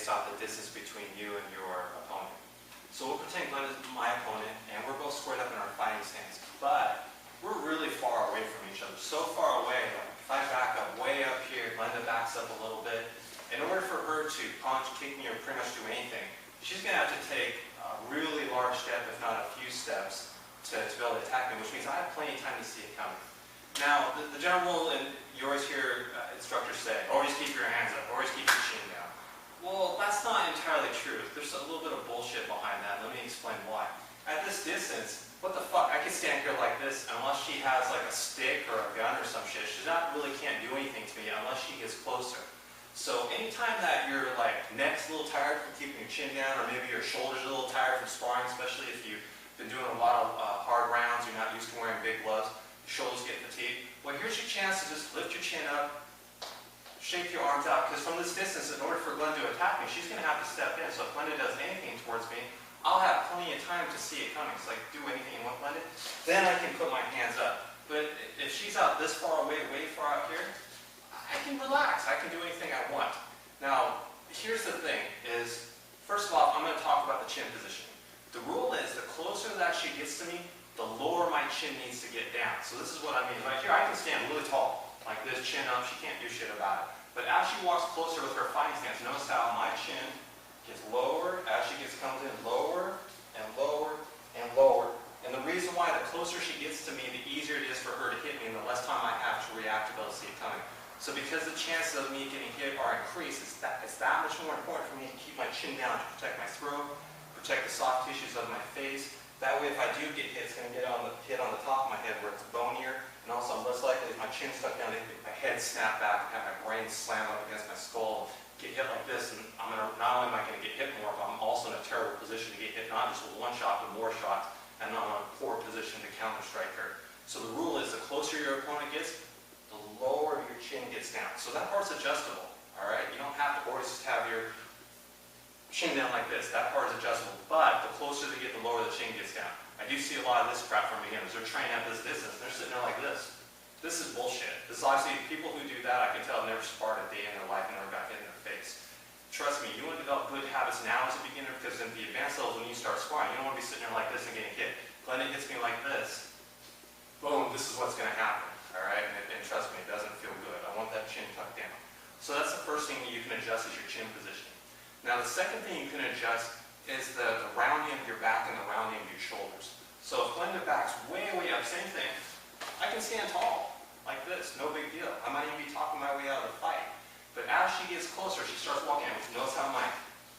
based off the distance between you and your opponent. So we'll pretend Glenn is my opponent, and we're both squared up in our fighting stance, but we're really far away from each other. So far away, like if I back up way up here, Glenda backs up a little bit. In order for her to punch, kick me, or pretty much do anything, she's going to have to take a really large step, if not a few steps, to be able to attack me, which means I have plenty of time to see it coming. Now, the general rule, and you always hear instructors say, always keep your hands up, always keep your chin down. Well, that's not entirely true. There's a little bit of bullshit behind that. Let me explain why. At this distance, what the fuck? I can stand here like this unless she has like a stick or a gun or some shit. She really can't do anything to me unless she gets closer. So anytime that your neck's a little tired from keeping your chin down, or maybe your shoulders are a little tired from sparring, especially if you've been doing a lot of hard rounds, you're not used to wearing big gloves, your shoulders get fatigued, well, here's your chance to just lift your chin up, shake your arms out, because from this distance, in order for Glenda to attack me, she's going to have to step in. So if Glenda does anything towards me, I'll have plenty of time to see it coming. It's like, do anything you want, Glenda, then I can put my hands up. But if she's out this far away, way far out here, I can relax. I can do anything I want. Now, here's the thing, is, first of all, I'm going to talk about the chin positioning. The rule is, the closer that she gets to me, the lower my chin needs to get down. So this is what I mean. Right here, I can stand really tall, like this, chin up. She can't do shit about it. But as she walks closer with her fighting stance, notice how my chin gets lower as she comes in, lower and lower and lower. And the reason why, the closer she gets to me, the easier it is for her to hit me, and the less time I have to react to be able to see it coming. So because the chances of me getting hit are increased, it's that much more important for me to keep my chin down to protect my throat, protect the soft tissues of my face. That way, if I do get hit, it's going to get hit on the top of my head where it's bonier, and also I'm less likely, if my chin stuck down, to get my head snap back and have my brain slam up against my skull, get hit like this, and not only am I going to get hit more, but I'm also in a terrible position to get hit, not just with one shot, but more shots, and I'm in a poor position to counter-strike her. So the rule is, the closer your opponent gets, the lower your chin gets down. So that part's adjustable, all right? You don't have to always just have your chin down like this. That part is adjustable, but the closer they get, the lower the chin gets down. I do see a lot of this crap from beginners. They're training at this distance, they're sitting there like this. This is bullshit. This is obviously, people who do that, I can tell, never sparred a day in their life and never got hit in their face. Trust me, you want to develop good habits now as a beginner, because in the advanced levels, when you start sparring, you don't want to be sitting there like this and getting hit. Glenda hits me like this, boom, this is what's going to happen, all right? And trust me, it doesn't feel good. I want that chin tucked down. So that's the first thing that you can adjust, is your chin positioning. Now the second thing you can adjust is the rounding of your back and the rounding of your shoulders. So if Glenda backs way, way up, same thing, I can stand tall, like this, no big deal. I might even be talking my way out of the fight. But as she gets closer, she starts walking in. Notice how my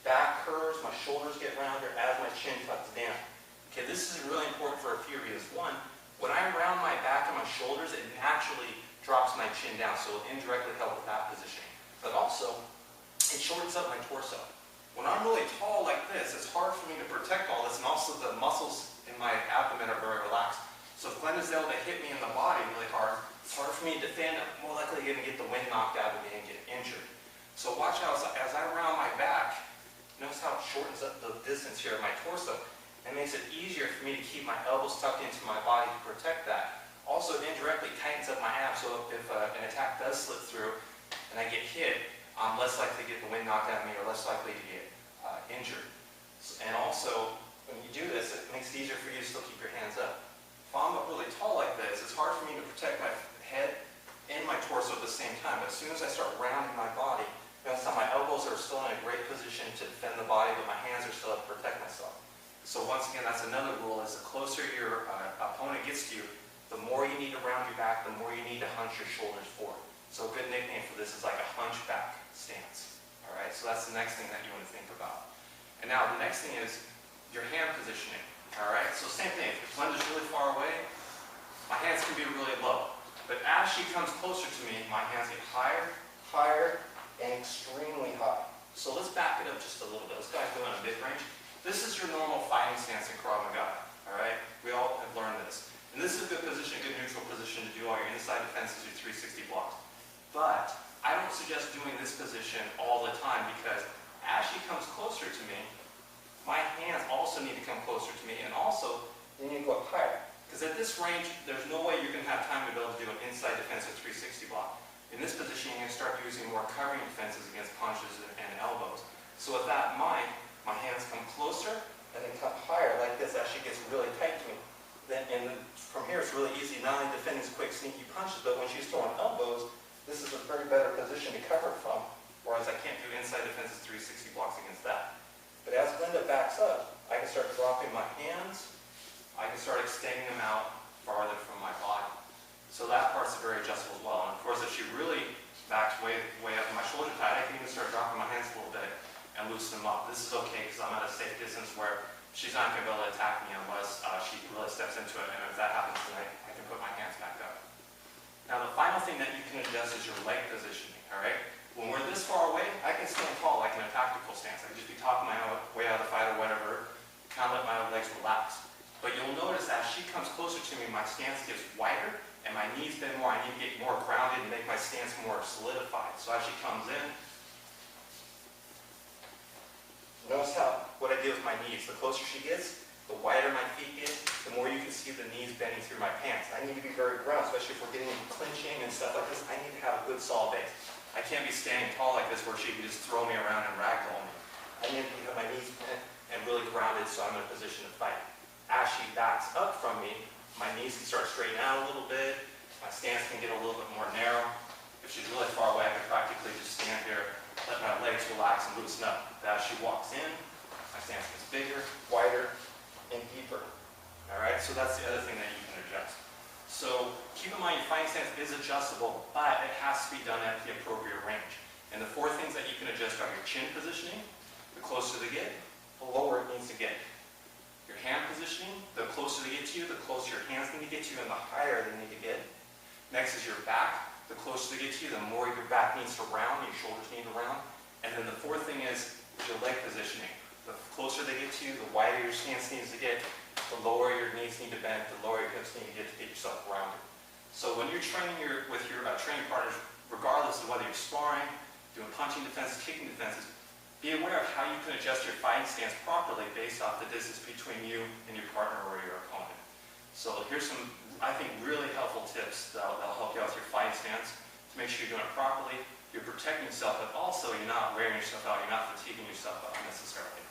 back curves, my shoulders get rounder as my chin tucks down. Okay, this is really important for a few reasons. One, when I round my back and my shoulders, it naturally drops my chin down, so it'll indirectly help with that positioning. But also, it shortens up my torso. When I'm really tall like this, it's hard for me to protect all this, and also the muscles in my abdomen are very relaxed. So if Glenda's able to hit me in the body really hard, it's harder for me to defend. I'm more likely going to get the wind knocked out of me and get injured. So watch out as I round my back, notice how it shortens up the distance here of my torso. It makes it easier for me to keep my elbows tucked into my body to protect that. Also, it indirectly tightens up my abs, so if an attack does slip through and I get hit, I'm less likely to get the wind knocked out of me, or less likely to get injured. And also, when you do this, it makes it easier for you to still keep your hands up. If I'm up really tall like this, it's hard for me to protect my head and my torso at the same time. But as soon as I start rounding my body, notice how my elbows are still in a great position to defend the body, but my hands are still up to protect myself. So once again, that's another rule, is the closer your opponent gets to you, the more you need to round your back, the more you need to hunch your shoulders forward. So a good nickname for this is like a hunchback stance. All right, so that's the next thing that you want to think about. And now the next thing is your hand positioning. All right, so same thing. If Glenda's really far away, my hands can be really low. But as she comes closer to me, my hands get higher, higher, and extremely high. So let's back it up just a little bit. Let's go ahead and go in a mid-range. This is your normal fighting stance in Krav Maga. All right, we all have learned this. And this is a good position, a good neutral position to do all your inside defenses, your 360 blocks. But I don't suggest doing this position all the time, because as she comes closer to me, my hands also need to come closer to me, and also they need to go up higher. Because at this range, there's no way you're going to have time to be able to do an inside defensive 360 block. In this position, you're going to start using more covering defenses against punches and elbows. So with that in mind, my hands come closer and then come higher like this as she gets really tight to me. And then from here it's really easy, not only defending quick sneaky punches, but when she's throwing elbows, this is a very better position to cover it from, whereas I can't do inside defenses 360 blocks against that. But as Glenda backs up, I can start dropping my hands, I can start extending them out farther from my body. So that part's very adjustable as well. And of course, if she really backs way up in my shoulder pad, I can even start dropping my hands a little bit and loosen them up. This is okay because I'm at a safe distance where she's not going to be able to attack me unless she really steps into it. And if that happens, then I can put my hands back up. Now, the final thing that you can adjust is your leg positioning, all right? When we're this far away, I can stand tall like in a tactical stance. I can just be talking my way out of the fight or whatever, kind of let my legs relax. But you'll notice as she comes closer to me, my stance gets wider and my knees bend more. I need to get more grounded and make my stance more solidified. So as she comes in, notice how what I do with my knees. The closer she gets, the wider my feet get, the more you can see the knees bending through my pants. I need to be very grounded, especially if we're getting into clinching and stuff like this. I need to have a good solid base. I can't be standing tall like this where she can just throw me around and ragdoll me. I need to have my knees bent and really grounded so I'm in a position to fight. As she backs up from me, my knees can start straightening out a little bit. My stance can get a little bit more narrow. If she's really far away, I can practically just stand here, let my legs relax and loosen up. But as she walks in, my stance gets bigger, wider, and deeper. All right, so that's the other thing that you can adjust. So keep in mind your fighting stance is adjustable, but it has to be done at the appropriate range. And the 4 things that you can adjust are your chin positioning, the closer they get, the lower it needs to get. Your hand positioning, the closer they get to you, the closer your hands need to get to you, and the higher they need to get. Next is your back. The closer they get to you, the more your back needs to round, your shoulders need to round. And then the 4th thing is your leg positioning. The closer they get to you, the wider your stance needs to get, the lower your knees need to bend, the lower your hips need to get yourself grounded. So when you're training with your training partners, regardless of whether you're sparring, doing punching defenses, kicking defenses, be aware of how you can adjust your fighting stance properly based off the distance between you and your partner or your opponent. So here's some, I think, really helpful tips that'll help you out with your fighting stance to make sure you're doing it properly, you're protecting yourself, but also you're not wearing yourself out, you're not fatiguing yourself out unnecessarily.